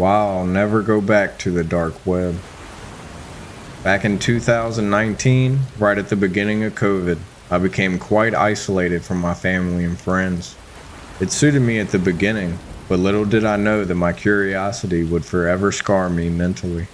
Wow, I'll never go back to the dark web. Back in 2019, right at the beginning of COVID, I became quite isolated from my family and friends. It suited me at the beginning, but little did I know that my curiosity would forever scar me mentally.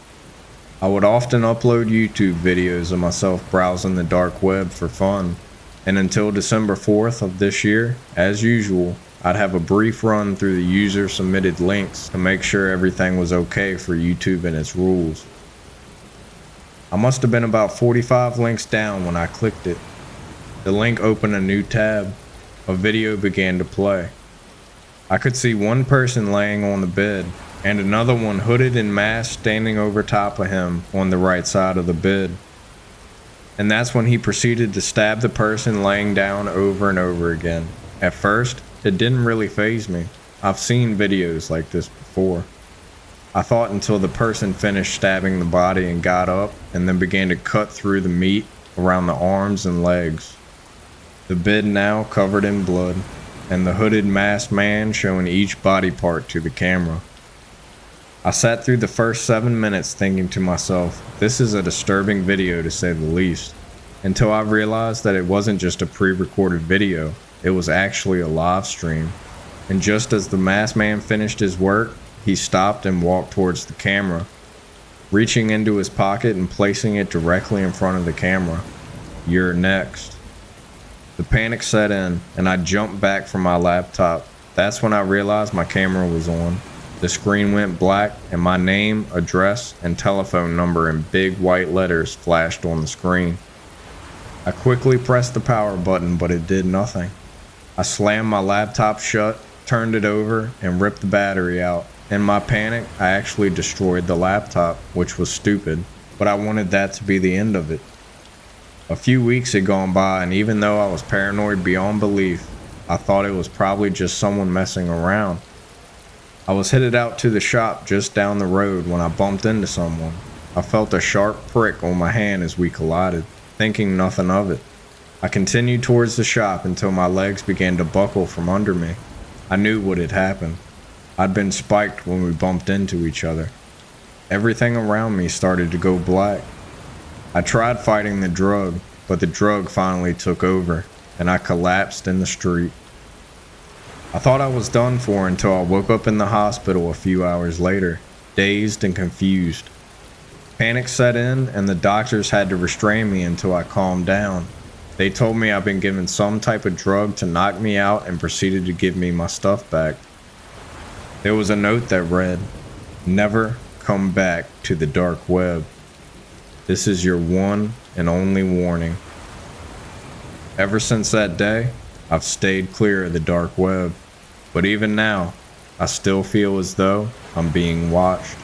I would often upload YouTube videos of myself browsing the dark web for fun, and until December 4th of this year, as usual, I'd have a brief run through the user-submitted links to make sure everything was okay for YouTube and its rules. I must have been about 45 links down when I clicked it. The link opened a new tab. A video began to play. I could see one person laying on the bed, and another one hooded and masked standing over top of him on the right side of the bed. And that's when he proceeded to stab the person laying down over and over again. At first, it didn't really faze me. I've seen videos like this before. I thought until the person finished stabbing the body and got up and then began to cut through the meat around the arms and legs. The bed now covered in blood, and the hooded masked man showing each body part to the camera. I sat through the first 7 minutes thinking to myself, this is a disturbing video to say the least, until I realized that it wasn't just a pre-recorded video, it was actually a live stream. And just as the masked man finished his work, he stopped and walked towards the camera, reaching into his pocket and placing it directly in front of the camera. "You're next." The panic set in, and I jumped back from my laptop. That's when I realized my camera was on. The screen went black, and my name, address, and telephone number in big white letters flashed on the screen. I quickly pressed the power button, but it did nothing. I slammed my laptop shut, turned it over, and ripped the battery out. In my panic, I actually destroyed the laptop, which was stupid, but I wanted that to be the end of it. A few weeks had gone by, and even though I was paranoid beyond belief, I thought it was probably just someone messing around. I was headed out to the shop just down the road when I bumped into someone. I felt a sharp prick on my hand as we collided, thinking nothing of it. I continued towards the shop until my legs began to buckle from under me. I knew what had happened. I'd been spiked when we bumped into each other. Everything around me started to go black. I tried fighting the drug, but the drug finally took over, and I collapsed in the street. I thought I was done for until I woke up in the hospital a few hours later, dazed and confused. Panic set in, and the doctors had to restrain me until I calmed down. They told me I'd been given some type of drug to knock me out and proceeded to give me my stuff back. There was a note that read, "Never come back to the dark web. This is your one and only warning." Ever since that day, I've stayed clear of the dark web, but even now, I still feel as though I'm being watched.